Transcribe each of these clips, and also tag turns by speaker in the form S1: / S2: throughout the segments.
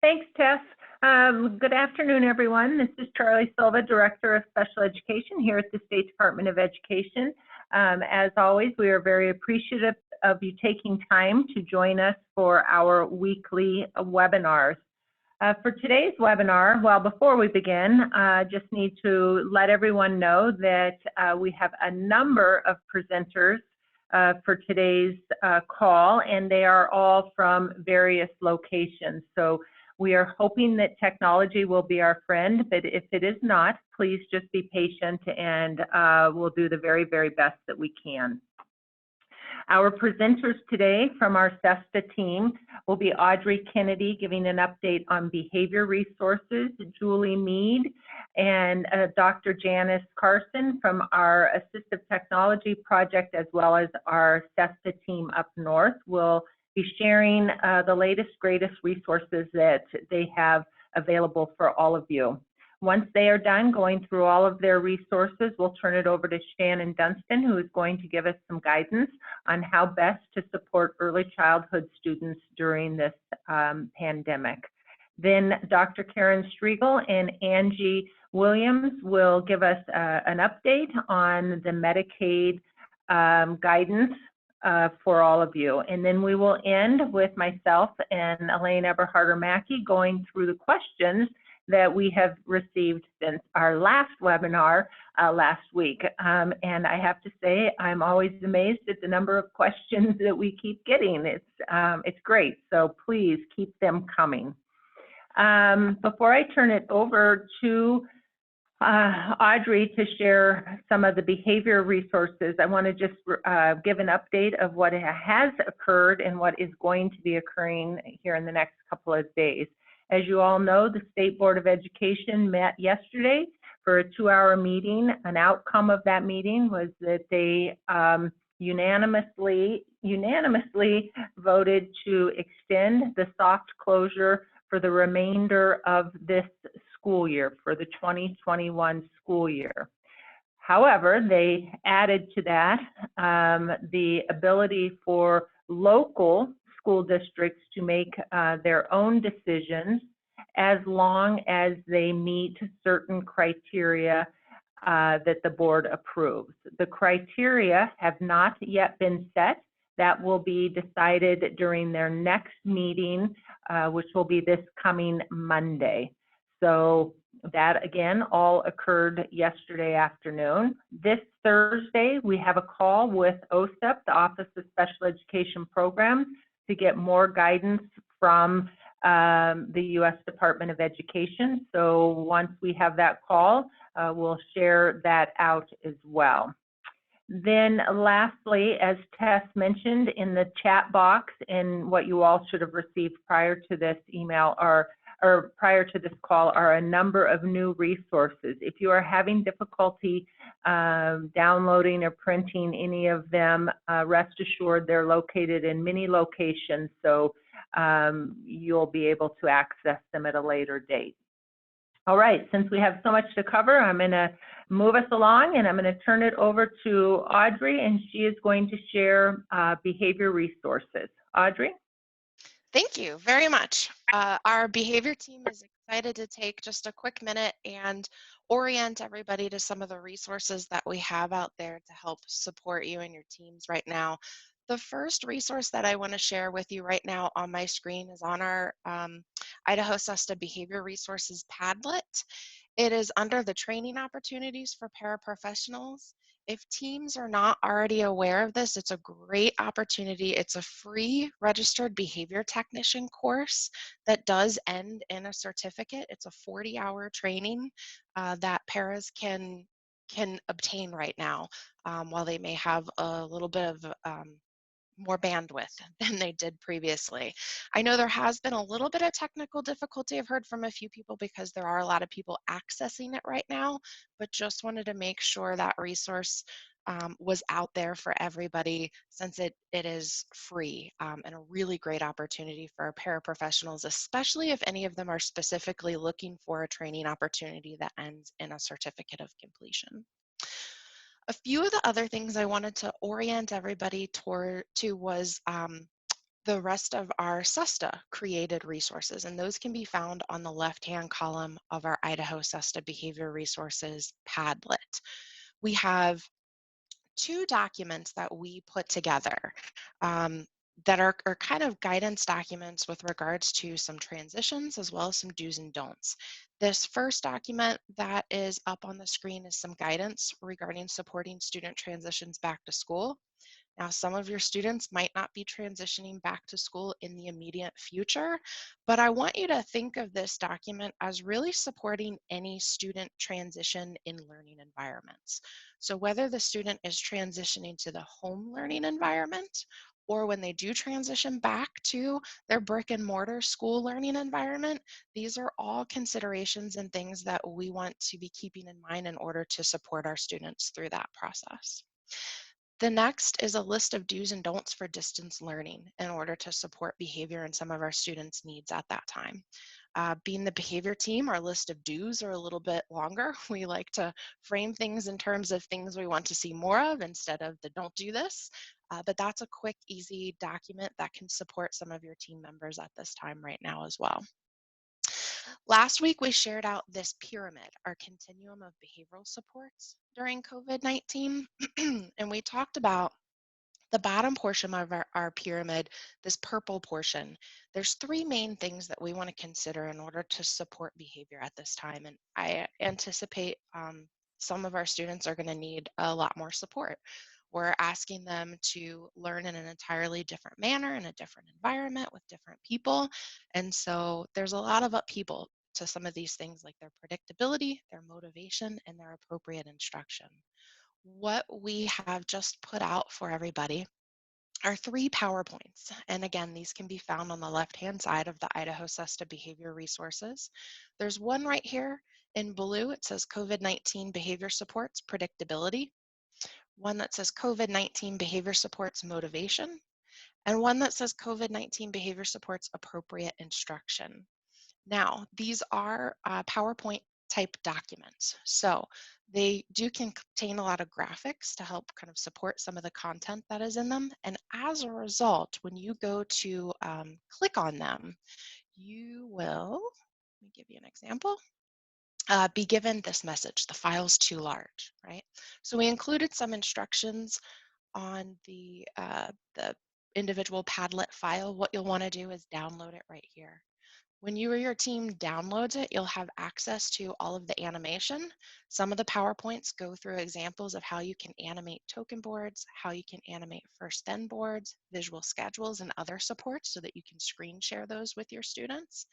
S1: Thanks, Tess. Good afternoon, everyone. This is Charlie Silva, Director of Special Education here at the State Department of Education. As always, we are very appreciative of you taking time to join us for our weekly webinars. For today's webinar, well, before we begin, I just need to let everyone know that we have a number of presenters for today's call, and they are all from various locations. So we are hoping that technology will be our friend, but if it is not, please just be patient and we'll do the very, very best that we can. Our presenters today from our SESTA team will be Audrey Kennedy giving an update on behavior resources, Julie Mead, and Dr. Janice Carson from our Assistive Technology Project, as well as our SESTA team up north will be sharing the latest, greatest resources that they have available for all of you. Once they are done going through all of their resources, we'll turn it over to Shannon Dunstan, who is going to give us some guidance on how best to support early childhood students during this pandemic. Then Dr. Karen Striegel and Angie Williams will give us an update on the Medicaid guidance for all of you. And then we will end with myself and Elaine Eberharter-Maki going through the questions that we have received since our last webinar last week. And I have to say, I'm always amazed at the number of questions that we keep getting. It's great, so please keep them coming. Before I turn it over to Audrey to share some of the behavior resources, I want to just give an update of what has occurred and what is going to be occurring here in the next couple of days. As you all know, the State Board of Education met yesterday for a 2-hour meeting. An outcome of that meeting was that they unanimously voted to extend the soft closure for the remainder of this school year, for the 2021 school year. However, they added to that the ability for local school districts to make their own decisions as long as they meet certain criteria that the board approves. The criteria have not yet been set. That will be decided during their next meeting, which will be this coming Monday. So that, again, all occurred yesterday afternoon. This Thursday, we have a call with OSEP, the Office of Special Education Programs, to get more guidance from the U.S. Department of Education. So once we have that call, we'll share that out as well. Then lastly, as Tess mentioned in the chat box, and what you all should have received prior to this email or prior to this call, are a number of new resources. If you are having difficulty downloading or printing any of them, rest assured they're located in many locations, so you'll be able to access them at a later date. All right, since we have so much to cover, I'm going to move us along, and I'm going to turn it over to Audrey, and she is going to share behavior resources. Audrey?
S2: Thank you very much. Our behavior team is excited to take just a quick minute and orient everybody to some of the resources that we have out there to help support you and your teams right now. The first resource that I want to share with you right now on my screen is on our Idaho SESTA Behavior Resources Padlet. It is under the training opportunities for paraprofessionals. If teams are not already aware of this, it's a great opportunity. It's a free registered behavior technician course that does end in a certificate. It's a 40-hour training that paras can obtain right now, while they may have a little bit of more bandwidth than they did previously. I know there has been a little bit of technical difficulty. I've heard from a few people because there are a lot of people accessing it right now, but just wanted to make sure that resource was out there for everybody, since it is free and a really great opportunity for paraprofessionals, especially if any of them are specifically looking for a training opportunity that ends in a certificate of completion. A few of the other things I wanted to orient everybody to was the rest of our SESTA created resources, and those can be found on the left-hand column of our Idaho SESTA Behavior Resources Padlet. We have 2 documents that we put together that are kind of guidance documents with regards to some transitions as well as some do's and don'ts. This first document that is up on the screen is some guidance regarding supporting student transitions back to school. Now, some of your students might not be transitioning back to school in the immediate future, but I want you to think of this document as really supporting any student transition in learning environments. So whether the student is transitioning to the home learning environment, or when they do transition back to their brick and mortar school learning environment, these are all considerations and things that we want to be keeping in mind in order to support our students through that process. The next is a list of do's and don'ts for distance learning in order to support behavior and some of our students' needs at that time. Being the behavior team, our list of do's are a little bit longer. We like to frame things in terms of things we want to see more of instead of the don't do this. But that's a quick, easy document that can support some of your team members at this time right now as well. Last week, we shared out this pyramid, our continuum of behavioral supports during COVID-19, and we talked about the bottom portion of our pyramid, this purple portion. There's 3 main things that we want to consider in order to support behavior at this time, and I anticipate some of our students are going to need a lot more support. We're asking them to learn in an entirely different manner, in a different environment with different people. And so there's a lot of upheaval to some of these things like their predictability, their motivation, and their appropriate instruction. What we have just put out for everybody are 3 PowerPoints. And again, these can be found on the left-hand side of the Idaho SESTA Behavior Resources. There's one right here in blue. It says COVID-19 Behavior Supports Predictability. One that says COVID-19 Behavior Supports Motivation, and one that says COVID-19 Behavior Supports Appropriate Instruction. Now, these are PowerPoint type documents. So they do contain a lot of graphics to help kind of support some of the content that is in them. And as a result, when you go to click on them, you will, let me give you an example, be given this message: the file's too large, right? So we included some instructions on the individual Padlet file. What you'll want to do is download it right here. When you or your team downloads it, you'll have access to all of the animation. Some of the PowerPoints go through examples of how you can animate token boards, how you can animate first then boards, visual schedules, and other supports so that you can screen share those with your students.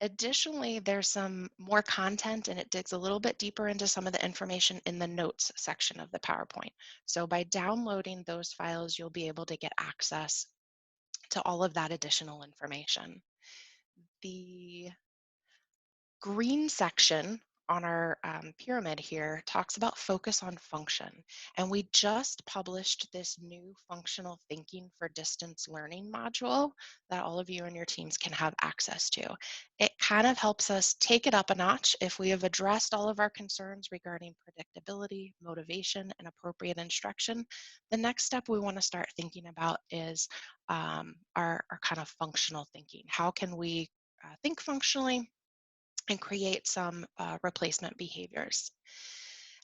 S2: Additionally, there's some more content and it digs a little bit deeper into some of the information in the notes section of the PowerPoint. So by downloading those files, you'll be able to get access to all of that additional information. The green section on our pyramid here talks about focus on function. And we just published this new functional thinking for distance learning module that all of you and your teams can have access to. It kind of helps us take it up a notch. If we have addressed all of our concerns regarding predictability, motivation, and appropriate instruction, the next step we want to start thinking about is our kind of functional thinking. How can we think functionally and create some replacement behaviors?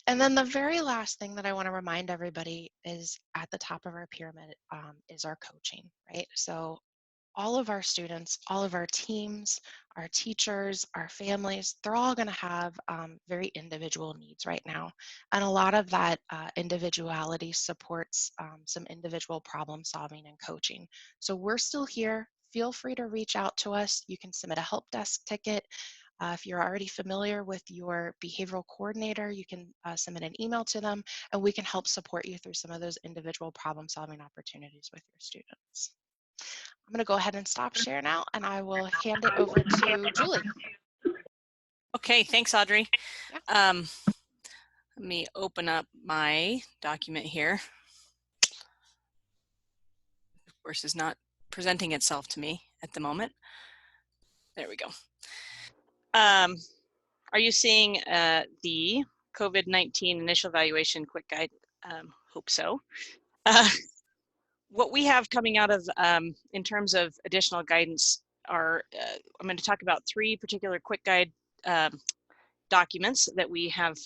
S2: And then the very last thing that I want to remind everybody is at the top of our pyramid is our coaching, right? So all of our students, all of our teams, our teachers, our families, they're all going to have very individual needs right now. And a lot of that individuality supports some individual problem solving and coaching. So we're still here. Feel free to reach out to us. You can submit a help desk ticket. If you're already familiar with your behavioral coordinator, you can submit an email to them, and we can help support you through some of those individual problem solving opportunities with your students. I'm going to go ahead and stop share now, and I will hand it over to Julie.
S3: Okay, thanks, Audrey.
S2: Yeah.
S3: Let me open up my document here. Of course, is not presenting itself to me at the moment. There we go. Are you seeing the COVID-19 initial evaluation quick guide? Hope so. what we have coming out of, in terms of additional guidance are, I'm going to talk about 3 particular quick guide documents that we have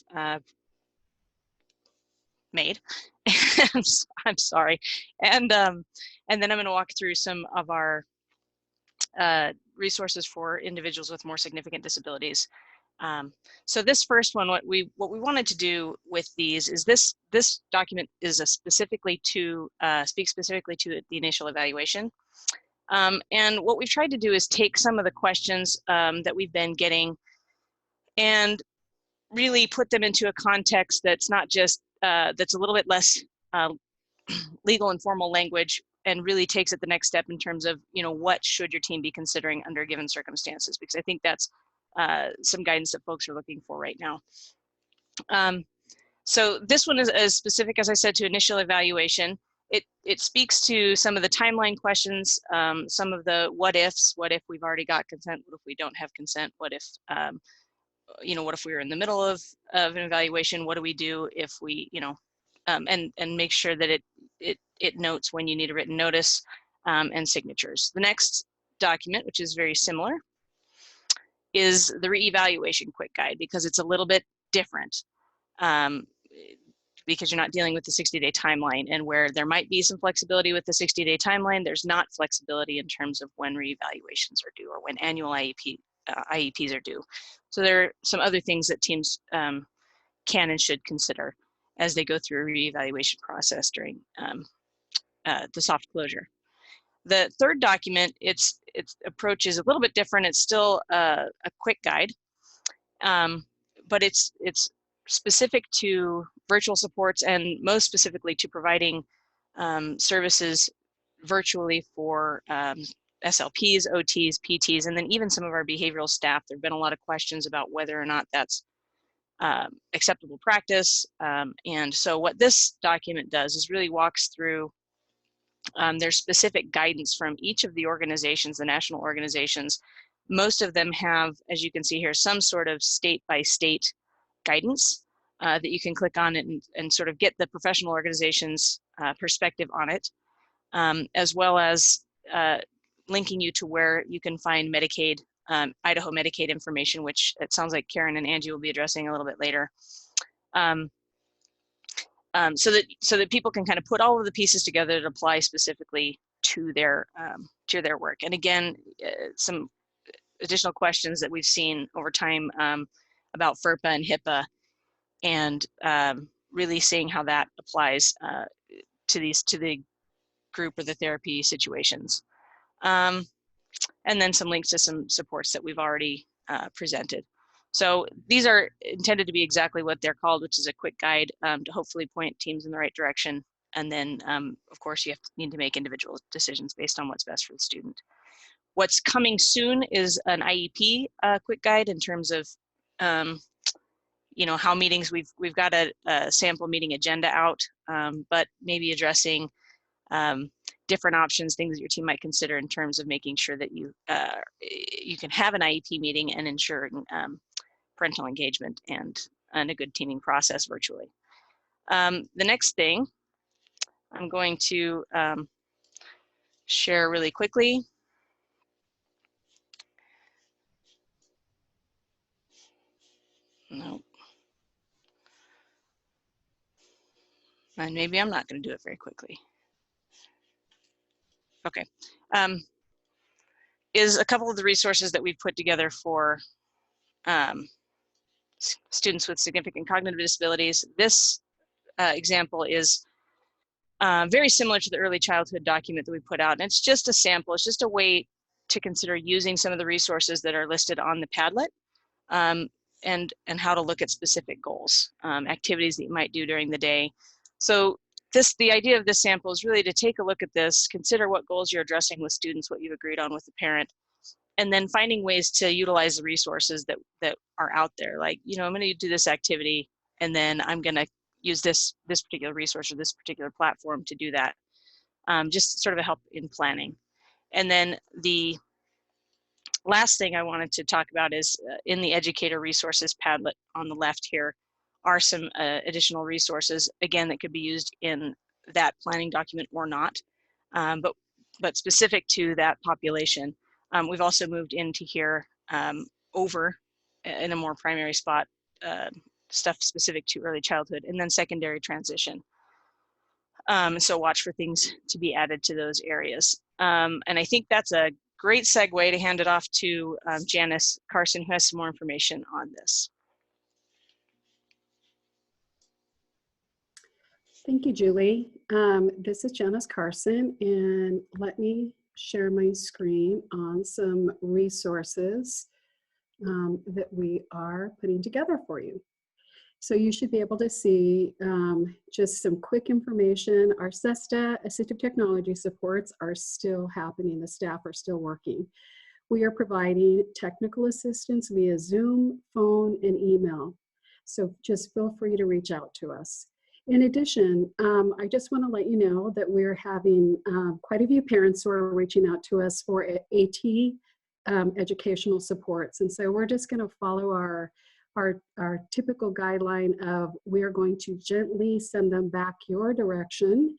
S3: made. I'm sorry. And then I'm going to walk through some of our resources for individuals with more significant disabilities. So this first one, what we wanted to do with these is this document is specifically to speak specifically to the initial evaluation. And what we've tried to do is take some of the questions that we've been getting and really put them into a context that's not just, that's a little bit less legal and formal language, and really takes it the next step in terms of, you know, what should your team be considering under given circumstances, because I think that's some guidance that folks are looking for right now. So this one is as specific, as I said, to initial evaluation. It speaks to some of the timeline questions, some of the what ifs. What if we've already got consent? What if we don't have consent? What if, you know, what if we were in the middle of an evaluation? What do we do if we, you know, and make sure that it notes when you need a written notice and signatures. The next document, which is very similar, is the reevaluation quick guide, because it's a little bit different. Because you're not dealing with the 60-day timeline, and where there might be some flexibility with the 60-day timeline, there's not flexibility in terms of when reevaluations are due or when annual IEPs are due. So there are some other things that teams can and should consider as they go through a reevaluation process during the soft closure. The third document, its approach is a little bit different. It's still a quick guide, but it's specific to virtual supports, and most specifically to providing services virtually for SLPs, OTs, PTs, and then even some of our behavioral staff. There have been a lot of questions about whether or not that's acceptable practice. And so what this document does is really walks through there's specific guidance from each of the organizations, the national organizations. Most of them have, as you can see here, some sort of state-by-state guidance that you can click on and sort of get the professional organization's perspective on it, as well as linking you to where you can find Medicaid, Idaho Medicaid information, which it sounds like Karen and Angie will be addressing a little bit later. So that people can kind of put all of the pieces together that apply specifically to their work. And again, some additional questions that we've seen over time about FERPA and HIPAA, and really seeing how that applies to the group or the therapy situations. And then some links to some supports that we've already presented. So these are intended to be exactly what they're called, which is a quick guide to hopefully point teams in the right direction. And then, of course, you need to make individual decisions based on what's best for the student. What's coming soon is an IEP quick guide in terms of, you know, how meetings, we've got a sample meeting agenda out, but maybe addressing different options, things that your team might consider in terms of making sure that you can have an IEP meeting and ensuring parental engagement and a good teaming process virtually. The next thing I'm going to share really quickly. No. And maybe I'm not going to do it very quickly. Okay. Is a couple of the resources that we've put together for students with significant cognitive disabilities. This example is very similar to the early childhood document that we put out. And it's just a sample. It's just a way to consider using some of the resources that are listed on the Padlet, and how to look at specific goals, activities that you might do during the day. So the idea of this sample is really to take a look at this, consider what goals you're addressing with students, what you've agreed on with the parent, and then finding ways to utilize the resources that are out there. Like, you know, I'm going to do this activity, and then I'm going to use this particular resource or this particular platform to do that. Just sort of a help in planning. And then the last thing I wanted to talk about is in the Educator Resources Padlet on the left here are some additional resources, again, that could be used in that planning document or not. but specific to that population. We've also moved into here over in a more primary spot, stuff specific to early childhood, and then secondary transition. So watch for things to be added to those areas. And I think that's a great segue to hand it off to Janice Carson, who has some more information on this.
S4: Thank you, Julie. This is Janice Carson, and let me share my screen on some resources that we are putting together for you. So you should be able to see just some quick information. Our SESTA assistive technology supports are still happening. The staff are still working. We are providing technical assistance via Zoom, phone, and email. So just feel free to reach out to us. In addition, I just want to let you know that we're having quite a few parents who are reaching out to us for AT educational supports. And so we're just going to follow our typical guideline of we're going to gently send them back your direction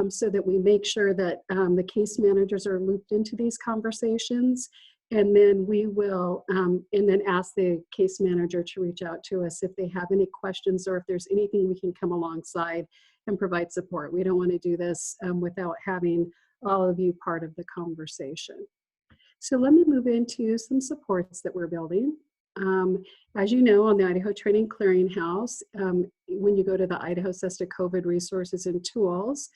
S4: so that we make sure that the case managers are looped into these conversations. And then we will, and then ask the case manager to reach out to us if they have any questions or if there's anything we can come alongside and provide support. We don't want to do this without having all of you part of the conversation. So let me move into some supports that we're building. As you know, on the Idaho Training Clearinghouse, when you go to the Idaho SESTA COVID resources and tools,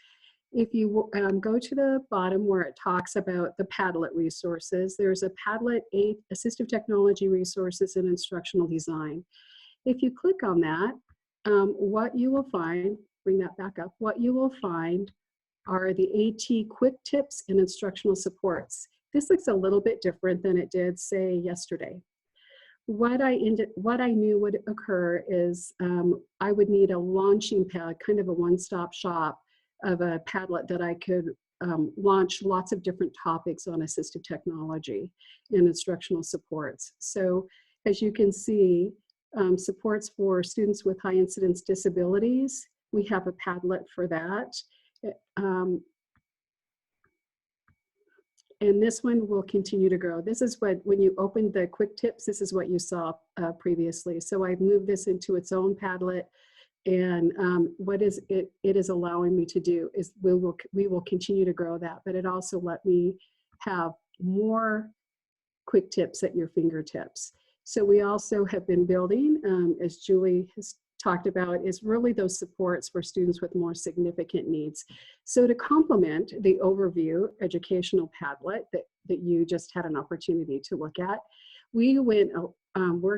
S4: if you go to the bottom where it talks about the Padlet resources, there's a Padlet 8 Assistive Technology Resources and Instructional Design. If you click on that, what you will find, bring that back up, what you will find are the AT quick tips and instructional supports. This looks a little bit different than it did, say, yesterday. What I knew would occur is I would need a launching pad, kind of a one-stop shop of a Padlet that I could launch lots of different topics on assistive technology and instructional supports. So as you can see, supports for students with high incidence disabilities, we have a Padlet for that. And this one will continue to grow. This is what, when you opened the quick tips, this is what you saw previously. So I've moved this into its own Padlet. And what is it is allowing me to do is we will continue to grow that, but it also let me have more quick tips at your fingertips. So we also have been building, as Julie has talked about, is really those supports for students with more significant needs. So to complement the overview educational Padlet that you just had an opportunity to look at, we're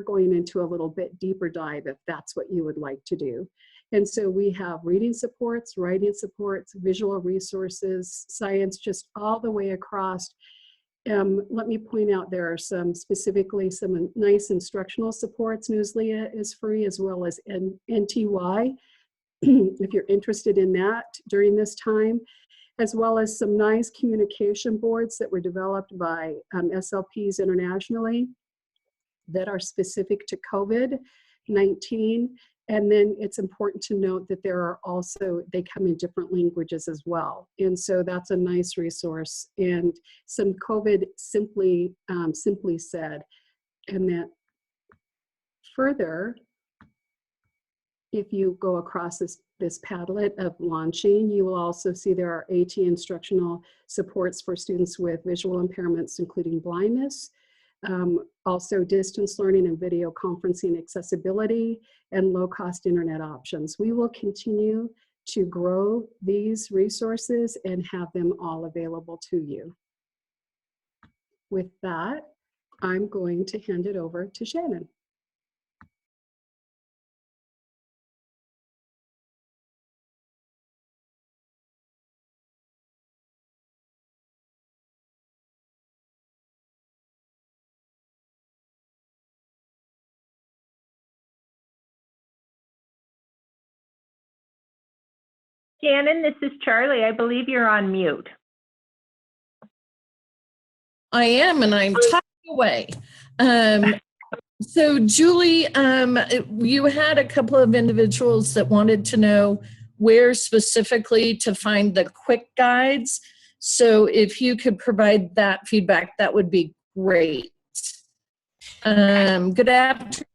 S4: going into a little bit deeper dive if that's what you would like to do. And so we have reading supports, writing supports, visual resources, science, just all the way across. Let me point out there are specifically some nice instructional supports. Newsleah is free, as well as NTY, if you're interested in that during this time, as well as some nice communication boards that were developed by SLPs internationally that are specific to COVID-19. And then it's important to note that there are also, they come in different languages as well. And so that's a nice resource. And some COVID simply said. And that further, if you go across this Padlet of launching, you will also see there are AT instructional supports for students with visual impairments, including blindness. Also distance learning and video conferencing accessibility and low-cost internet options. We will continue to grow these resources and have them all available to you. With that, I'm going to hand it over to Shannon.
S1: Shannon, this is Charlie. I believe you're on mute.
S5: I am, and I'm talking away. So Julie, you had a couple of individuals that wanted to know where specifically to find the quick guides. So if you could provide that feedback, that would be great. Good afternoon,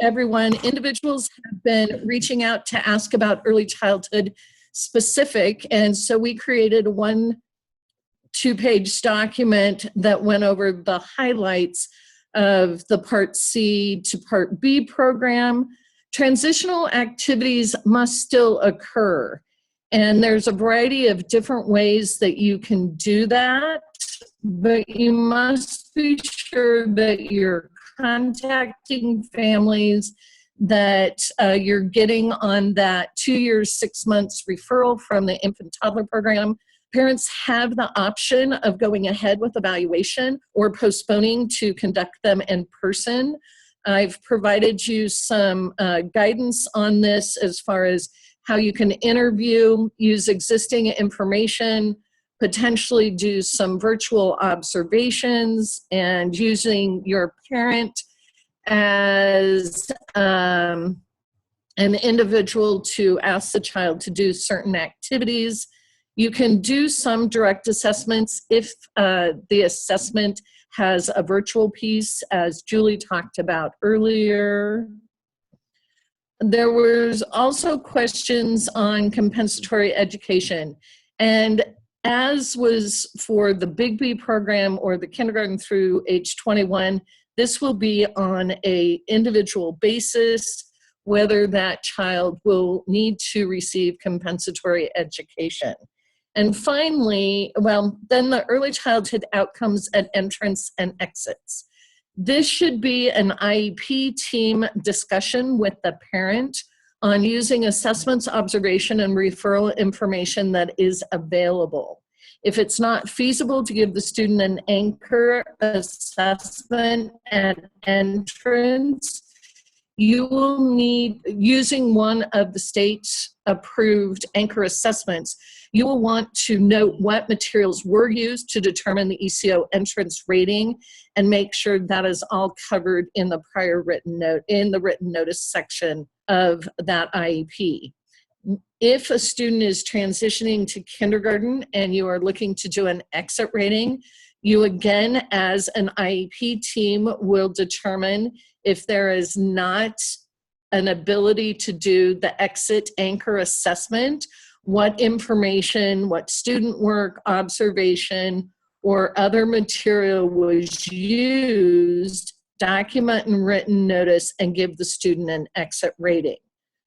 S5: everyone. Individuals have been reaching out to ask about early childhood specific, and so we created a 1-2-page document that went over the highlights of the Part C to Part B program. Transitional activities must still occur, and there's a variety of different ways that you can do that, but you must be sure that you're contacting families, that you're getting on that 2 years, 6 months referral from the infant toddler program. Parents have the option of going ahead with evaluation or postponing to conduct them in person. I've provided you some guidance on this as far as how you can interview, use existing information, potentially do some virtual observations, and using your parent as an individual to ask the child to do certain activities. You can do some direct assessments if the assessment has a virtual piece, as Julie talked about earlier. There was also questions on compensatory education. And as was for the Big B program or the kindergarten through age 21, this will be on an individual basis, whether that child will need to receive compensatory education. And finally, well, then the early childhood outcomes at entrance and exits. This should be an IEP team discussion with the parent on using assessments, observation, and referral information that is available. If it's not feasible to give the student an anchor assessment at entrance, you will need, using one of the state's approved anchor assessments, you will want to note what materials were used to determine the ECO entrance rating and make sure that is all covered in the prior written note, in the written notice section of that IEP. If a student is transitioning to kindergarten and you are looking to do an exit rating, you again, as an IEP team, will determine if there is not an ability to do the exit anchor assessment, what information, what student work, observation, or other material was used, document and written notice, and give the student an exit rating.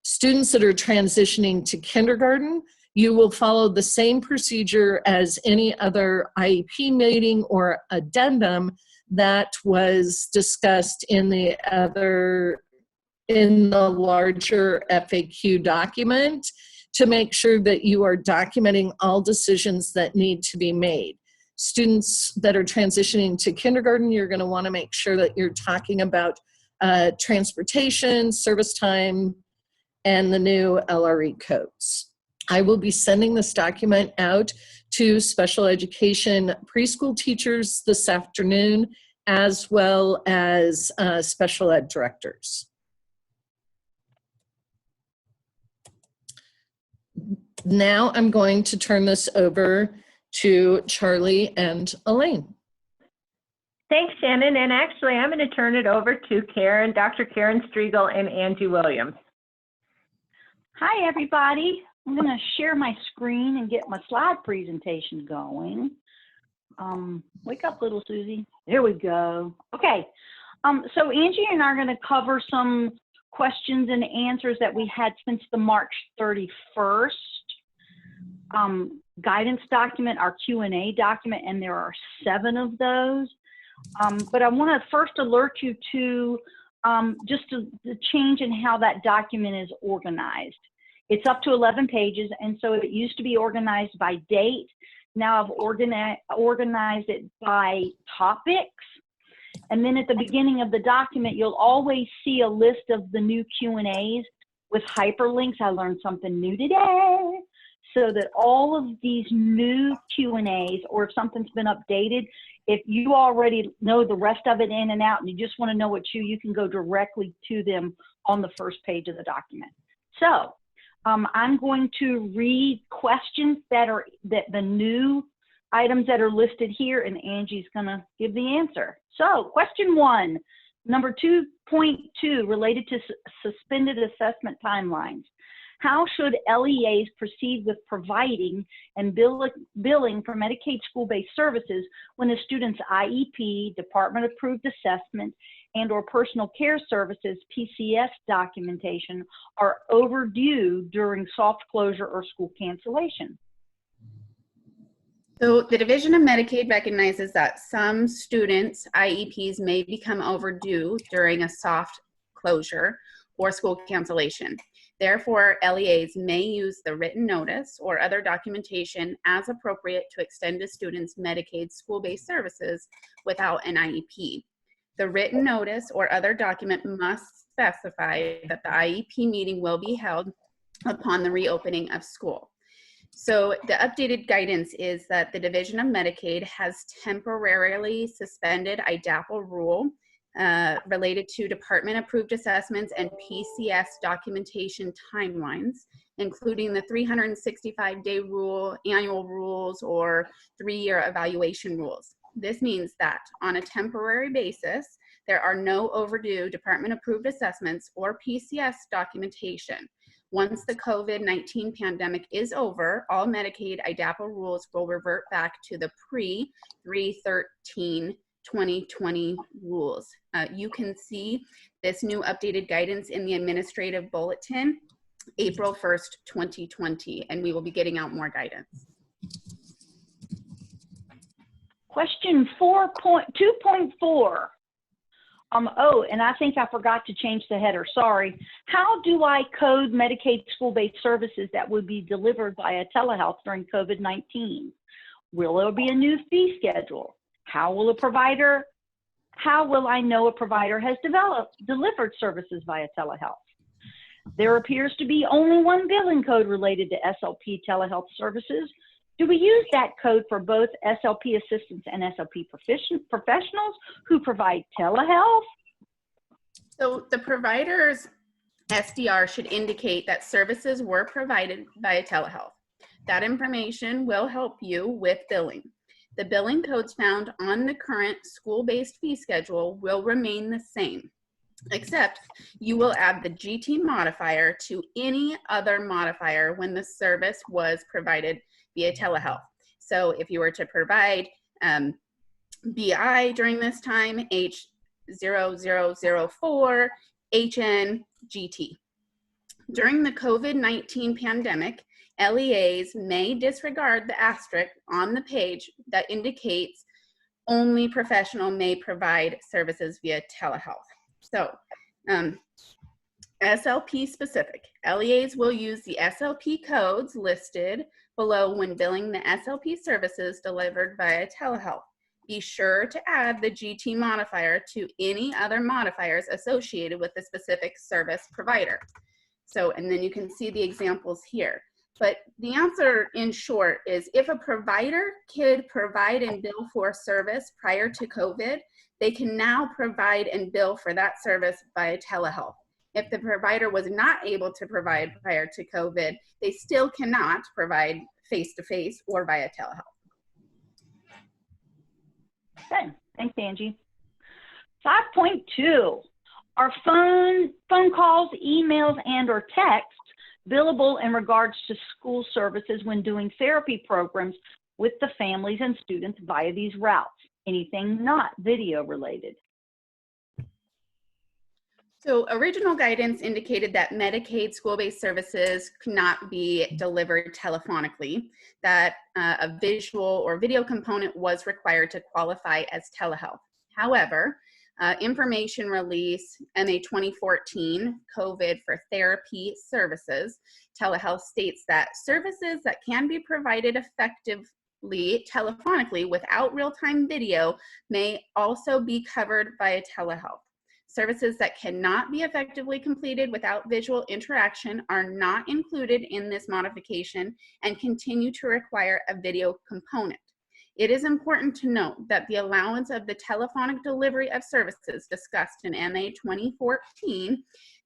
S5: Students that are transitioning to kindergarten, you will follow the same procedure as any other IEP meeting or addendum that was discussed in the larger FAQ document, to make sure that you are documenting all decisions that need to be made. Students that are transitioning to kindergarten, you're going to want to make sure that you're talking about transportation, service time, and the new LRE codes. I will be sending this document out to special education preschool teachers this afternoon, as well as special ed directors. Now I'm going to turn this over to Charlie and Elaine.
S1: Thanks, Shannon. And actually, I'm going to turn it over to Karen, Dr. Karen Striegel and Angie Williams.
S6: Hi, everybody. I'm going to share my screen and get my slide presentation going. Wake up, little Susie. There we go. Okay. So Angie and I are going to cover some questions and answers that we had since the March 31st guidance document, our Q&A document, and there are 7 of those. But I want to first alert you to just the change in how that document is organized. It's up to 11 pages, and so it used to be organized by date. Now I've organized it by topics. And then at the beginning of the document, you'll always see a list of the new Q&As with hyperlinks. I learned something new today. So that all of these new Q&As, or if something's been updated, if you already know the rest of it in and out and you just want to know what you can go directly to them on the first page of the document. So I'm going to read questions that the new items that are listed here, and Angie's gonna give the answer. So question 1, number 2.2, related to suspended assessment timelines. How should LEAs proceed with providing and billing for Medicaid school-based services when a student's IEP, department-approved assessment, and/or personal care services, PCS documentation are overdue during soft closure or school cancellation?
S7: So the Division of Medicaid recognizes that some students' IEPs may become overdue during a soft closure or school cancellation. Therefore, LEAs may use the written notice or other documentation as appropriate to extend a student's Medicaid school-based services without an IEP. The written notice or other document must specify that the IEP meeting will be held upon the reopening of school. So the updated guidance is that the Division of Medicaid has temporarily suspended IDAPL rule related to department-approved assessments and PCS documentation timelines, including the 365-day rule, annual rules, or 3-year evaluation rules. This means that on a temporary basis, there are no overdue department-approved assessments or PCS documentation. Once the COVID-19 pandemic is over, all Medicaid IDAPL rules will revert back to the pre-3/13/2020 rules. You can see this new updated guidance in the administrative bulletin, April 1st, 2020, and we will be getting out more guidance.
S6: Question 2.4. Oh, and I think I forgot to change the header, sorry. How do I code Medicaid school-based services that would be delivered via telehealth during COVID-19? Will there be a new fee schedule? How will I know a provider has delivered services via telehealth? There appears to be only one billing code related to SLP telehealth services. Do we use that code for both SLP assistants and SLP professionals who provide telehealth?
S7: So the provider's SDR should indicate that services were provided via telehealth. That information will help you with billing. The billing codes found on the current school-based fee schedule will remain the same, except you will add the GT modifier to any other modifier when the service was provided via telehealth. So if you were to provide BI during this time, H0004, HN, GT. During the COVID-19 pandemic, LEAs may disregard the asterisk on the page that indicates only professional may provide services via telehealth. So SLP specific, LEAs will use the SLP codes listed below when billing the SLP services delivered via telehealth. Be sure to add the GT modifier to any other modifiers associated with the specific service provider. So, and then you can see the examples here. But the answer in short is if a provider could provide and bill for service prior to COVID, they can now provide and bill for that service via telehealth. If the provider was not able to provide prior to COVID, they still cannot provide face-to-face or via telehealth.
S6: Okay, thanks, Angie. 5.2, are phone calls, emails, and/or texts billable in regards to school services when doing therapy programs with the families and students via these routes? Anything not video related?
S7: So original guidance indicated that Medicaid school-based services could not be delivered telephonically, that a visual or video component was required to qualify as telehealth. However, information release MA 2014, COVID for Therapy Services, telehealth states that services that can be provided effectively telephonically without real-time video may also be covered via telehealth. Services that cannot be effectively completed without visual interaction are not included in this modification and continue to require a video component. It is important to note that the allowance of the telephonic delivery of services discussed in MA 2014,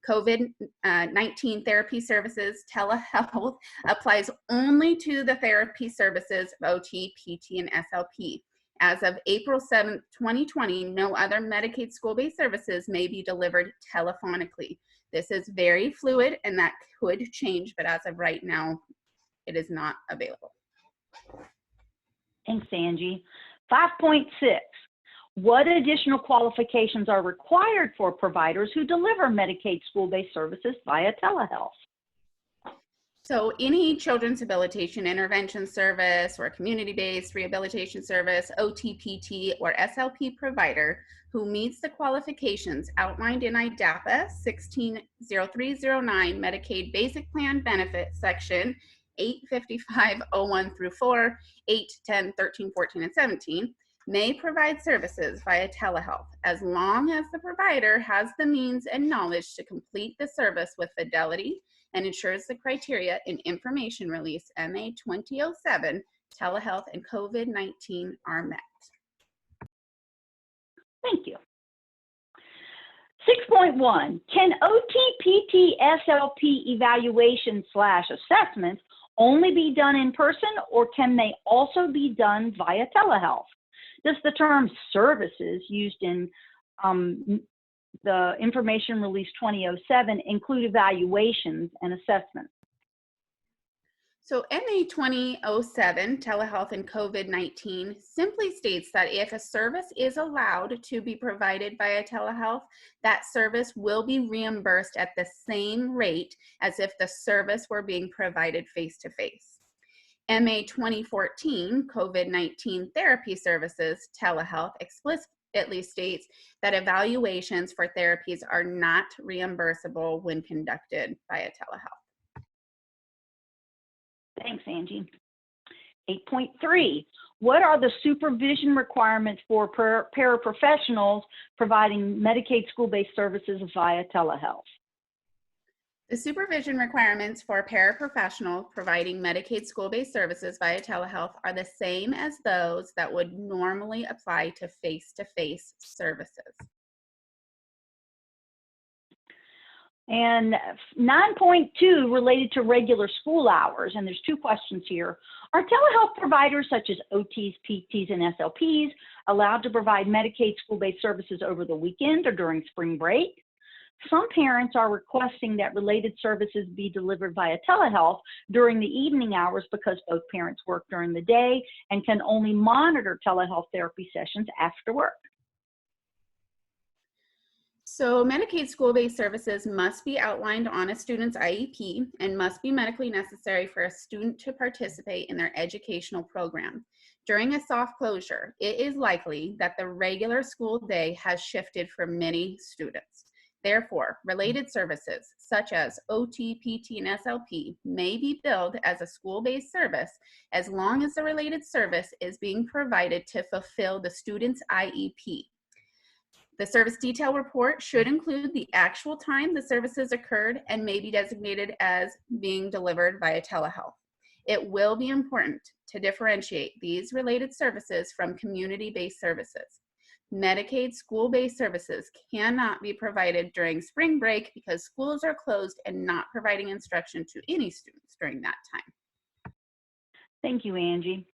S7: COVID-19 therapy services, telehealth, applies only to the therapy services of OT, PT, and SLP. As of April 7th, 2020, no other Medicaid school-based services may be delivered telephonically. This is very fluid and that could change, but as of right now, it is not available.
S6: Thanks, Angie. 5.6, what additional qualifications are required for providers who deliver Medicaid school-based services via telehealth?
S7: So any children's rehabilitation intervention service or community-based rehabilitation service, OTPT, or SLP provider who meets the qualifications outlined in IDAPA 160309 Medicaid Basic Plan Benefits Section 855.01 through 4, 8, 10, 13, 14, and 17 may provide services via telehealth as long as the provider has the means and knowledge to complete the service with fidelity and ensures the criteria in Information Release MA 2007, telehealth and COVID-19 are met.
S6: Thank you. 6.1, can OTPT SLP evaluation/assessments only be done in person, or can they also be done via telehealth? Does the term services used in the Information Release 2007 include evaluations and assessments?
S7: So MA 2007, telehealth and COVID-19, simply states that if a service is allowed to be provided via telehealth, that service will be reimbursed at the same rate as if the service were being provided face-to-face. MA 2014, COVID-19 therapy services, telehealth, explicitly states that evaluations for therapies are not reimbursable when conducted via telehealth.
S6: Thanks, Angie. 8.3, what are the supervision requirements for paraprofessionals providing Medicaid school-based services via telehealth?
S7: The supervision requirements for paraprofessional providing Medicaid school-based services via telehealth are the same as those that would normally apply to face-to-face services.
S6: And 9.2 related to regular school hours, and there's two questions here. Are telehealth providers such as OTs, PTs, and SLPs allowed to provide Medicaid school-based services over the weekend or during spring break? Some parents are requesting that related services be delivered via telehealth during the evening hours because both parents work during the day and can only monitor telehealth therapy sessions after work.
S7: So Medicaid school-based services must be outlined on a student's IEP and must be medically necessary for a student to participate in their educational program. During a soft closure, it is likely that the regular school day has shifted for many students. Therefore, related services such as OT, PT, and SLP may be billed as a school-based service as long as the related service is being provided to fulfill the student's IEP. The service detail report should include the actual time the services occurred and may be designated as being delivered via telehealth. It will be important to differentiate these related services from community-based services. Medicaid school-based services cannot be provided during spring break because schools are closed and not providing instruction to any students during that time.
S6: Thank you, Angie.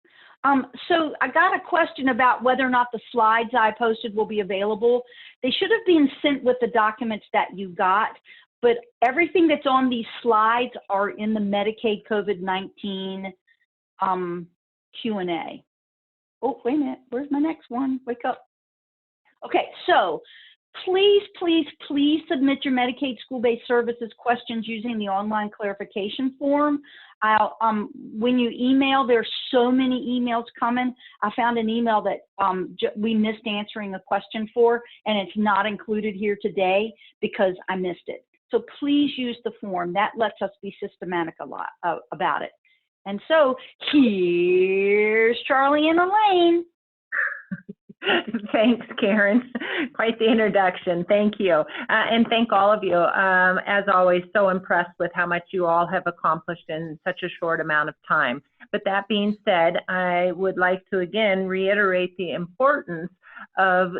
S6: So I got a question about whether or not the slides I posted will be available. They should have been sent with the documents that you got, but everything that's on these slides are in the Medicaid COVID-19 Q&A. Oh, wait a minute, where's my next one? Wake up. Okay, so please, please, please submit your Medicaid school-based services questions using the online clarification form. When you email, there's so many emails coming. I found an email that we missed answering a question for, and it's not included here today because I missed it. So please use the form. That lets us be systematic about it. And so here's Charlie and Elaine.
S1: Thanks, Karen. Quite the introduction. Thank you. And thank all of you. As always, so impressed with how much you all have accomplished in such a short amount of time. But that being said, I would like to again reiterate the importance of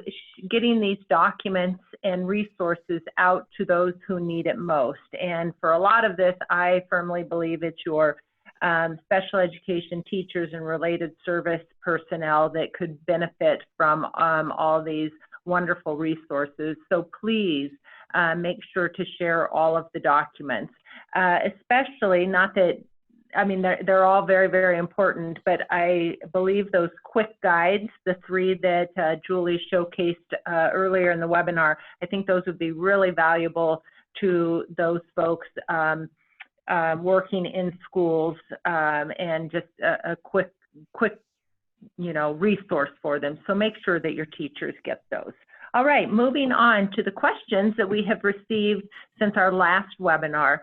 S1: getting these documents and resources out to those who need it most. And for a lot of this, I firmly believe it's your special education teachers and related service personnel that could benefit from all these wonderful resources. So please make sure to share all of the documents, especially, not that, I mean, they're all very, very important, but I believe those quick guides, the 3 that Julie showcased earlier in the webinar, I think those would be really valuable to those folks working in schools, and just a quick, resource for them. So make sure that your teachers get those. All right, moving on to the questions that we have received since our last webinar.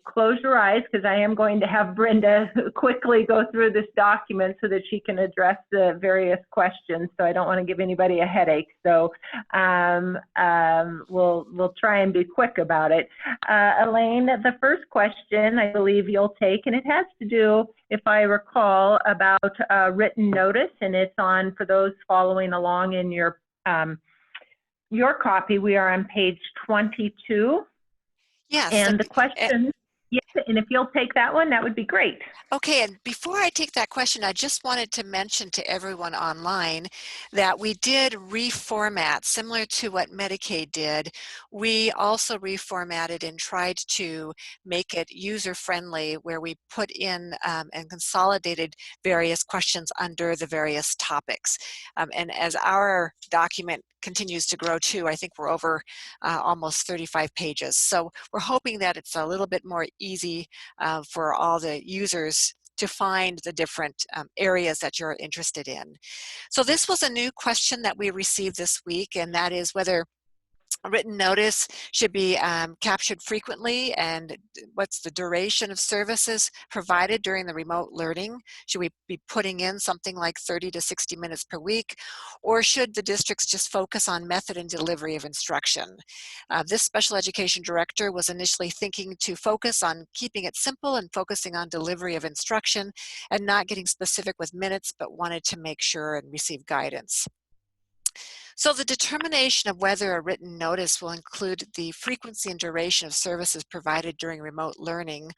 S1: Close your eyes, because I am going to have Brenda quickly go through this document so that she can address the various questions. So I don't want to give anybody a headache. So we'll try and be quick about it. Elaine, the first question I believe you'll take, and it has to do, if I recall, about written notice, and it's on, for those following along in your copy, we are on page 22.
S8: Yes.
S1: And the question, yes, and if you'll take that one, that would be great.
S8: Okay, and before I take that question, I just wanted to mention to everyone online that we did reformat, similar to what Medicaid did. We also reformatted and tried to make it user-friendly, where we put in and consolidated various questions under the various topics. And as our document continues to grow too, I think we're over almost 35 pages. So we're hoping that it's a little bit more easy for all the users to find the different areas that you're interested in. So this was a new question that we received this week, and that is whether a written notice should be captured frequently, and what's the duration of services provided during the remote learning. Should we be putting in something like 30 to 60 minutes per week, or should the districts just focus on method and delivery of instruction? This special education director was initially thinking to focus on keeping it simple and focusing on delivery of instruction and not getting specific with minutes, but wanted to make sure and receive guidance. So the determination of whether a written notice will include the frequency and duration of services provided during remote learning,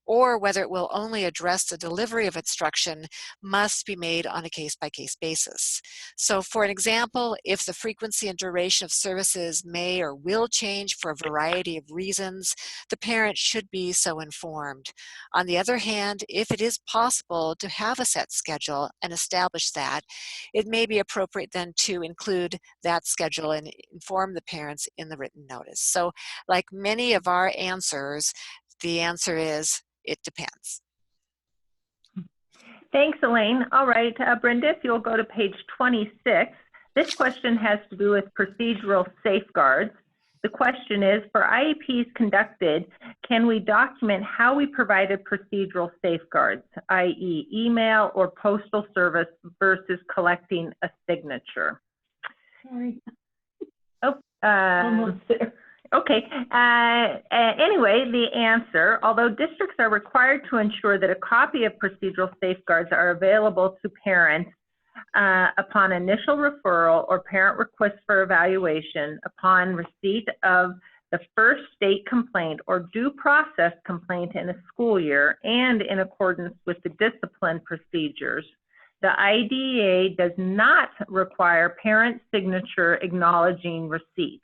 S8: or whether it will only address the delivery of instruction, must be made on a case-by-case basis. So for an example, if the frequency and duration of services may or will change for a variety of reasons, the parent should be so informed. On the other hand, if it is possible to have a set schedule and establish that, it may be appropriate then to include that schedule and inform the parents in the written notice. So like many of our answers, the answer is, it depends.
S1: Thanks, Elaine. All right, Brenda, if you'll go to page 26. This question has to do with procedural safeguards. The question is, for IEPs conducted, can we document how we provided procedural safeguards, i.e. email or postal service versus collecting a signature?
S6: Sorry.
S1: Oh,
S6: Almost there.
S1: Okay, anyway, the answer, although districts are required to ensure that a copy of procedural safeguards are available to parents upon initial referral or parent request for evaluation, upon receipt of the first state complaint or due process complaint in a school year, and in accordance with the discipline procedures, the IDEA does not require parent signature acknowledging receipt.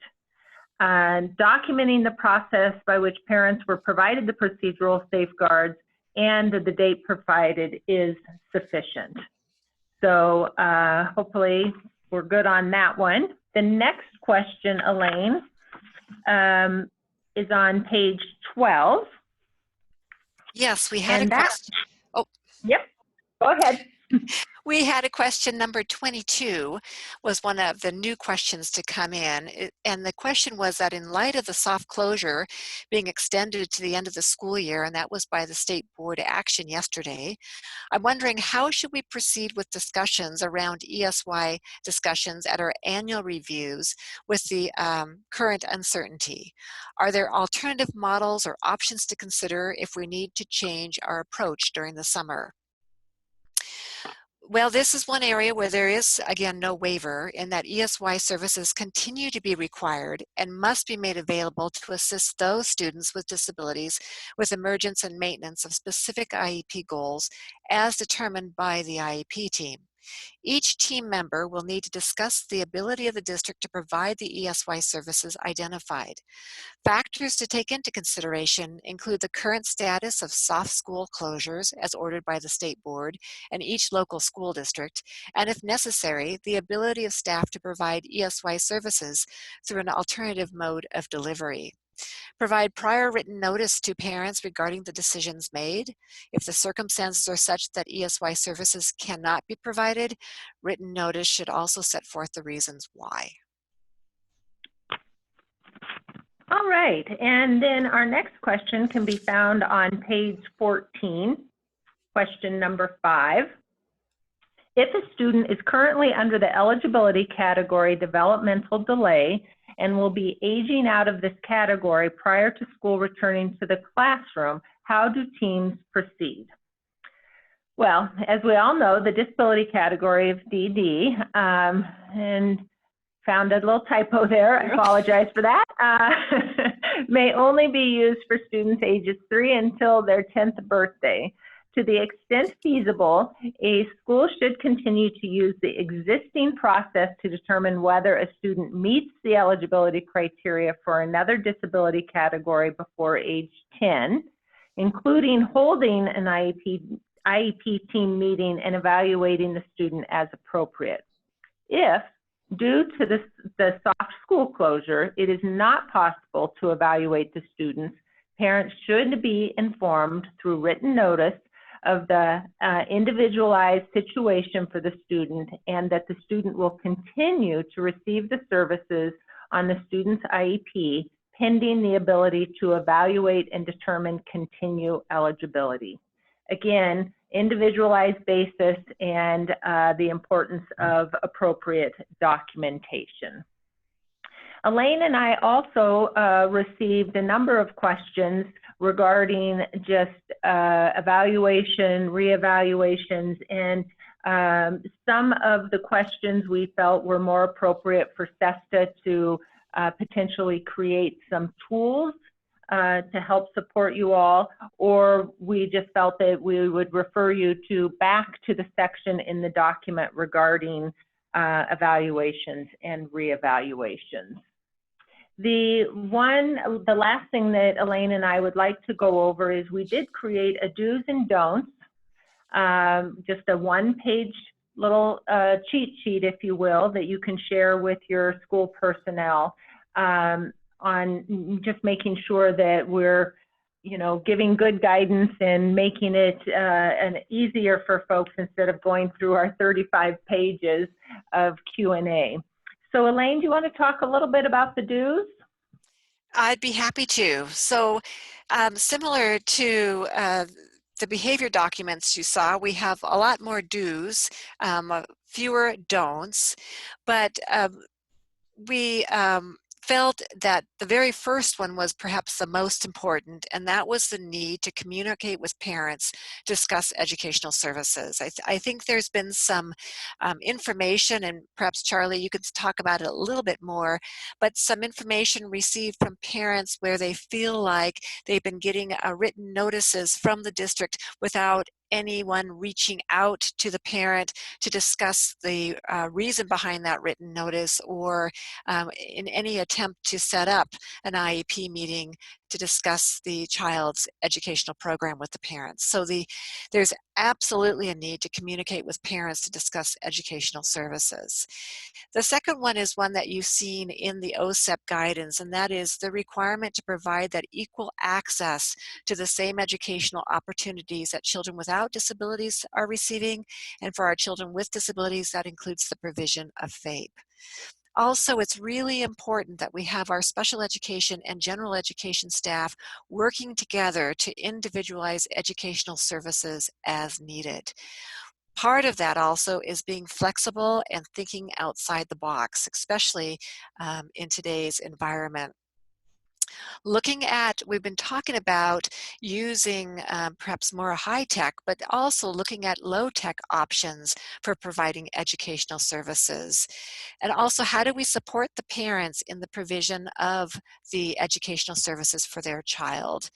S1: Documenting the process by which parents were provided the procedural safeguards and the date provided is sufficient. So hopefully we're good on that one. The next question, Elaine, is on page 12.
S8: Yes, we had a question. Oh.
S1: Yep, go ahead.
S8: We had a question number 22 was one of the new questions to come in. And the question was that in light of the soft closure being extended to the end of the school year, and that was by the state board action yesterday, I'm wondering how should we proceed with discussions around ESY discussions at our annual reviews with the current uncertainty? Are there alternative models or options to consider if we need to change our approach during the summer? Well, this is one area where there is, again, no waiver, in that ESY services continue to be required and must be made available to assist those students with disabilities with emergence and maintenance of specific IEP goals as determined by the IEP team. Each team member will need to discuss the ability of the district to provide the ESY services identified. Factors to take into consideration include the current status of soft school closures as ordered by the state board and each local school district, and if necessary, the ability of staff to provide ESY services through an alternative mode of delivery. Provide prior written notice to parents regarding the decisions made. If the circumstances are such that ESY services cannot be provided, written notice should also set forth the reasons why.
S1: All right, and then our next question can be found on page 14, question number 5. If a student is currently under the eligibility category developmental delay and will be aging out of this category prior to school returning to the classroom, how do teams proceed? Well, as we all know, the disability category of DD, and found a little typo there, I apologize for that, may only be used for students ages 3 until their 10th birthday. To the extent feasible, a school should continue to use the existing process to determine whether a student meets the eligibility criteria for another disability category before age 10, including holding an IEP team meeting and evaluating the student as appropriate. If, due to the soft school closure, it is not possible to evaluate the students, parents should be informed through written notice of the individualized situation for the student, and that the student will continue to receive the services on the student's IEP pending the ability to evaluate and determine continued eligibility. Again, individualized basis and the importance of appropriate documentation. Elaine and I also received a number of questions regarding just evaluation, reevaluations, and some of the questions we felt were more appropriate for SESTA to potentially create some tools to help support you all, or we just felt that we would refer you back to the section in the document regarding evaluations and reevaluations. The last thing that Elaine and I would like to go over is we did create a do's and don'ts, just a one-page little cheat sheet, if you will, that you can share with your school personnel on just making sure that we're, giving good guidance and making it easier for folks instead of going through our 35 pages of Q&A. So Elaine, do you want to talk a little bit about the do's?
S8: I'd be happy to. So similar to the behavior documents you saw, we have a lot more do's, fewer don'ts, but we felt that the very first one was perhaps the most important, and that was the need to communicate with parents, discuss educational services. I think there's been some information, and perhaps Charlie, you could talk about it a little bit more, but some information received from parents where they feel like they've been getting written notices from the district without anyone reaching out to the parent to discuss the reason behind that written notice, or in any attempt to set up an IEP meeting to discuss the child's educational program with the parents. So there's absolutely a need to communicate with parents to discuss educational services. The second one is one that you've seen in the OSEP guidance, and that is the requirement to provide that equal access to the same educational opportunities that children without disabilities are receiving, and for our children with disabilities, that includes the provision of FAPE. Also, it's really important that we have our special education and general education staff working together to individualize educational services as needed. Part of that also is being flexible and thinking outside the box, especially in today's environment. We've been talking about using perhaps more high-tech, but also looking at low-tech options for providing educational services. And also, how do we support the parents in the provision of the educational services for their child?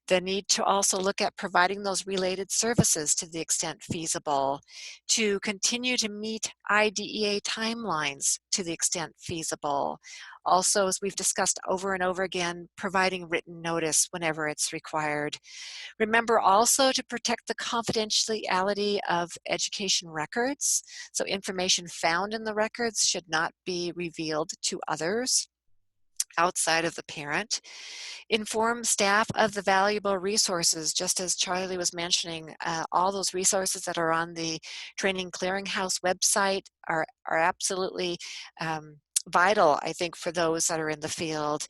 S8: The need to also look at providing those related services to the extent feasible, to continue to meet IDEA timelines to the extent feasible. Also, as we've discussed over and over again, providing written notice whenever it's required. Remember also to protect the confidentiality of education records. So information found in the records should not be revealed to others outside of the parent. Inform staff of the valuable resources, just as Charlie was mentioning, all those resources that are on the Training Clearinghouse website are absolutely vital, I think, for those that are in the field.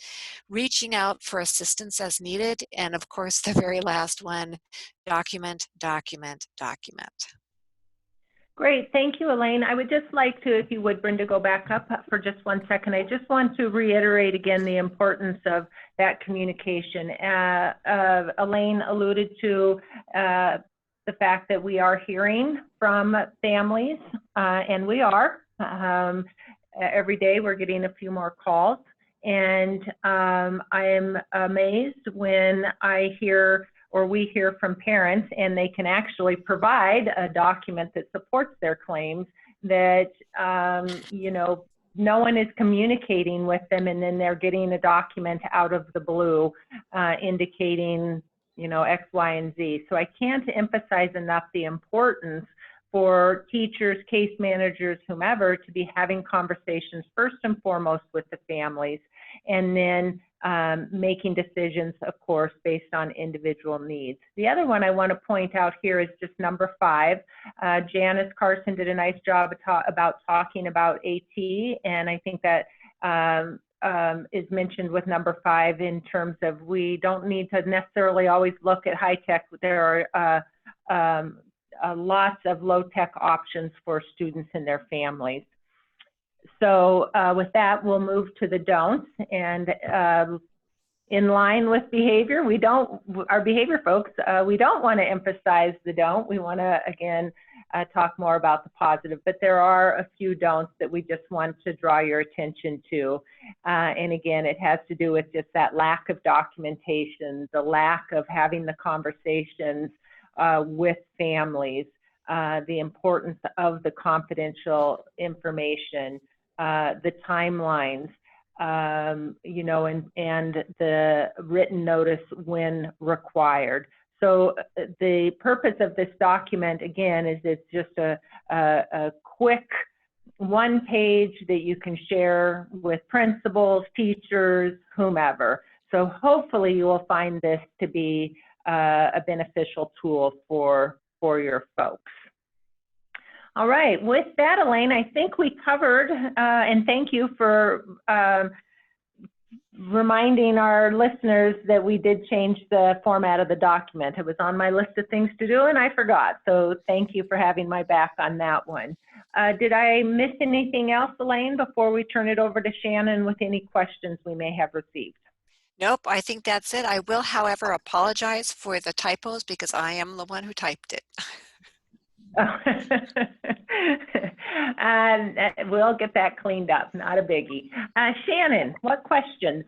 S8: Reaching out for assistance as needed, and of course, the very last one, document, document, document.
S1: Great, thank you, Elaine. I would just like to, if you would, Brenda, go back up for just 1 second. I just want to reiterate again the importance of that communication. Elaine alluded to the fact that we are hearing from families, and we are. Every day we're getting a few more calls, and I am amazed when I hear or we hear from parents and they can actually provide a document that supports their claims that, you know, no one is communicating with them, and then they're getting a document out of the blue indicating, you know, X, Y, and Z. So I can't emphasize enough the importance for teachers, case managers, whomever, to be having conversations first and foremost with the families, and then making decisions, of course, based on individual needs. The other one I want to point out here is just number 5. Janice Carson did a nice job about talking about AT, and I think that is mentioned with number 5 in terms of we don't need to necessarily always look at high tech. There are lots of low tech options for students and their families. So with that, we'll move to the don'ts, and in line with behavior, our behavior folks, we don't want to emphasize the don't. We want to, again, talk more about the positive, but there are a few don'ts that we just want to draw your attention to. And again, it has to do with just that lack of documentation, the lack of having the conversations with families, the importance of the confidential information, the timelines, you know, and the written notice when required. So the purpose of this document, again, is it's just a quick 1 page that you can share with principals, teachers, whomever. So hopefully you will find this to be a beneficial tool for your folks. All right, with that, Elaine, I think we covered, and thank you for reminding our listeners that we did change the format of the document. It was on my list of things to do and I forgot, so thank you for having my back on that one. Did I miss anything else, Elaine, before we turn it over to Shannon with any questions we may have received?
S8: Nope, I think that's it. I will, however, apologize for the typos because I am the one who typed it.
S1: We'll get that cleaned up, not a biggie. Shannon, what questions?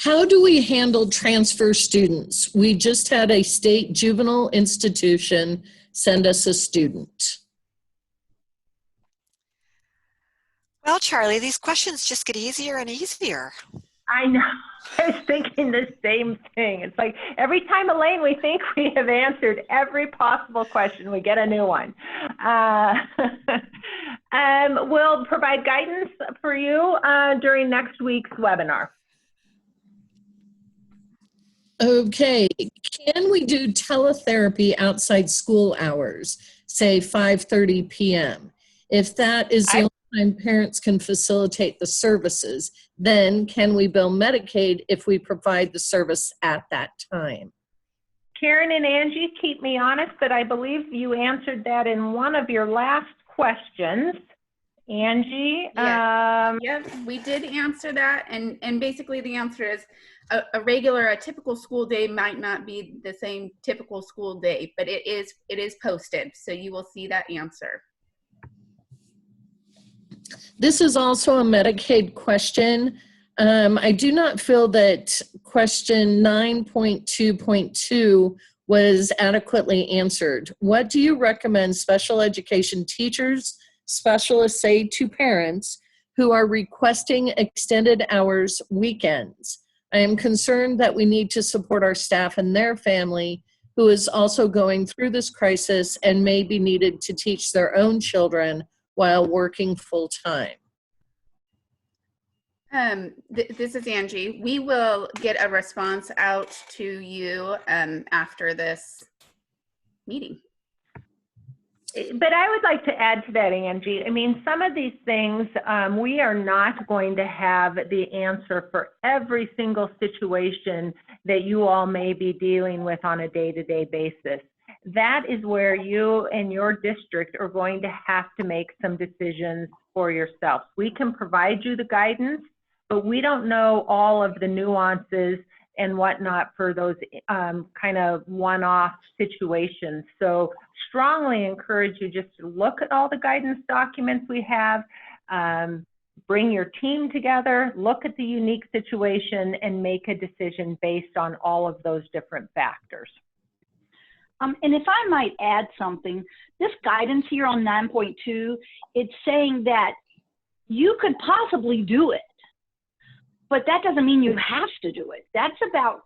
S5: How do we handle transfer students? We just had a state juvenile institution send us a student.
S8: Well, Charlie, these questions just get easier and easier.
S1: I know. I was thinking the same thing. It's like every time, Elaine, we think we have answered every possible question, we get a new one. We'll provide guidance for you during next week's webinar.
S5: Okay, can we do teletherapy outside school hours, say 5:30 p.m.? If that is the only time parents can facilitate the services, then can we bill Medicaid if we provide the service at that time?
S1: Karen and Angie, keep me honest, but I believe you answered that in one of your last questions. Angie?
S7: Yep, we did answer that, and basically the answer is a typical school day might not be the same typical school day, but it is posted, so you will see that answer.
S5: This is also a Medicaid question. I do not feel that question 9.2.2 was adequately answered. What do you recommend special education teachers, specialists say to parents who are requesting extended hours weekends? I am concerned that we need to support our staff and their family who is also going through this crisis and may be needed to teach their own children while working full-time.
S7: This is Angie. We will get a response out to you after this meeting.
S1: But I would like to add to that, Angie. I mean, some of these things, we are not going to have the answer for every single situation that you all may be dealing with on a day-to-day basis. That is where you and your district are going to have to make some decisions for yourself. We can provide you the guidance, but we don't know all of the nuances and whatnot for those kind of one-off situations. So strongly encourage you just to look at all the guidance documents we have, bring your team together, look at the unique situation, and make a decision based on all of those different factors.
S6: And if I might add something, this guidance here on 9.2, it's saying that you could possibly do it, but that doesn't mean you have to do it. That's about,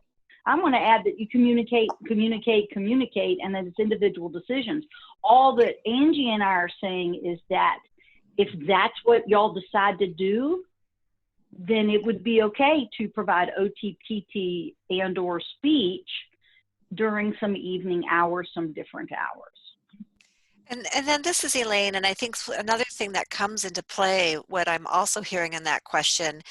S6: I'm going to add that you communicate, and then it's individual decisions. All that Angie and I are saying is that if that's what y'all decide to do, then it would be okay to provide OT, PT, and/or speech during some evening hours, some different hours.
S8: And then this is Elaine, and I think another thing that comes into play, what I'm also hearing in that question,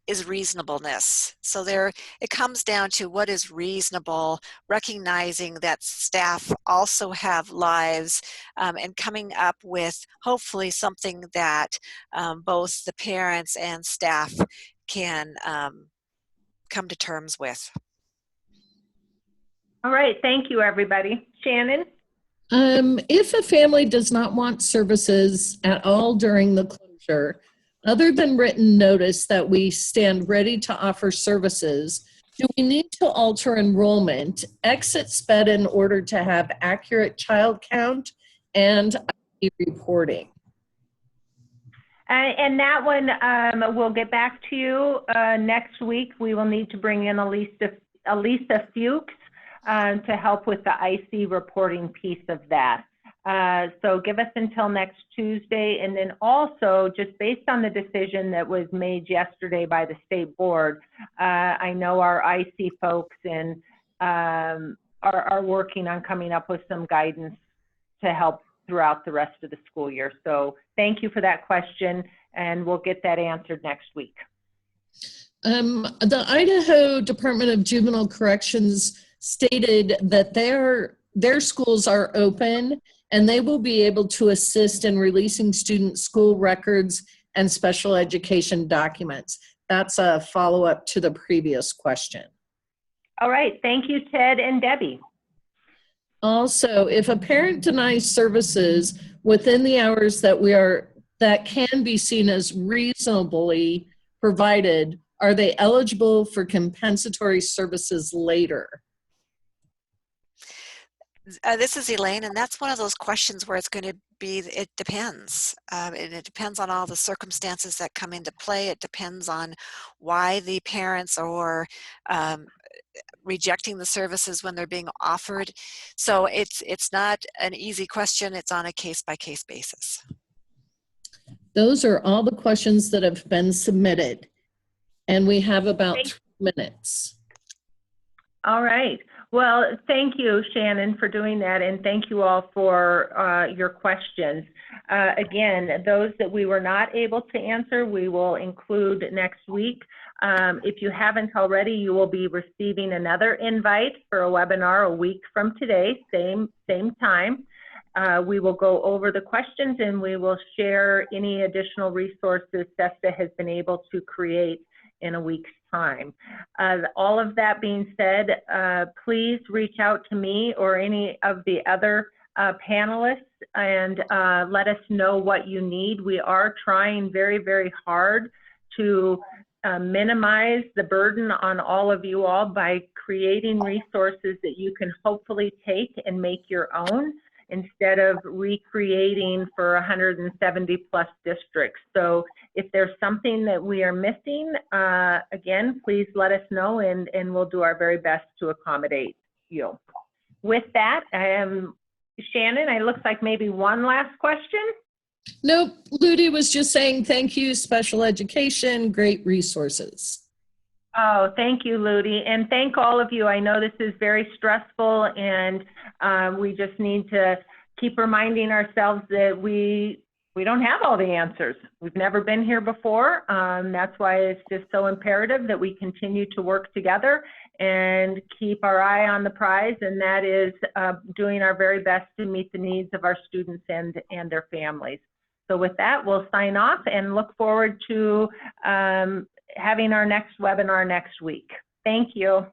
S8: is reasonableness. So it comes down to what is reasonable, recognizing that staff also have lives, and coming up with hopefully something that both the parents and staff can come to terms with.
S1: All right, thank you, everybody. Shannon?
S5: If a family does not want services at all during the closure, other than written notice that we stand ready to offer services, do we need to alter enrollment, exit SPED in order to have accurate child count and ID reporting?
S1: And that one, we'll get back to you next week. We will need to bring in Elisa Fuchs to help with the IC reporting piece of that. So give us until next Tuesday. And then also, just based on the decision that was made yesterday by the state board, I know our IC folks and are working on coming up with some guidance to help throughout the rest of the school year. So thank you for that question, and we'll get that answered next week.
S5: The Idaho Department of Juvenile Corrections stated that their schools are open and they will be able to assist in releasing student school records and special education documents. That's a follow-up to the previous question. All right, thank you, Ted and Debbie. Also, if a parent denies services within the hours that can be seen as reasonably provided, are they eligible for compensatory services later?
S8: This is Elaine, and that's one of those questions where it's going to be, it depends. And it depends on all the circumstances that come into play. It depends on why the parents are rejecting the services when they're being offered. So it's not an easy question. It's on a case-by-case basis. Those are all the questions that have been submitted. And we have about 2 minutes.
S1: All right. Well, thank you, Shannon, for doing that, and thank you all for your questions. Again, those that we were not able to answer, we will include next week. If you haven't already, you will be receiving another invite for a webinar a week from today, same time. we will go over the questions and we will share any additional resources SESTA has been able to create in a week's time. All of that being said, please reach out to me or any of the other panelists and let us know what you need. We are trying very, very hard to minimize the burden on all of you all by creating resources that you can hopefully take and make your own instead of recreating for 170 plus districts. So if there's something that we are missing, again, please let us know and we'll do our very best to accommodate you. With that, Shannon, it looks like maybe one last question.
S5: Nope, Ludi was just saying thank you, special education, great resources.
S1: Oh, thank you, Ludi, and thank all of you. I know this is very stressful, and we just need to keep reminding ourselves that we don't have all the answers. We've never been here before. That's why it's just so imperative that we continue to work together and keep our eye on the prize, and that is doing our very best to meet the needs of our students and their families. So with that, we'll sign off and look forward to having our next webinar next week. Thank you.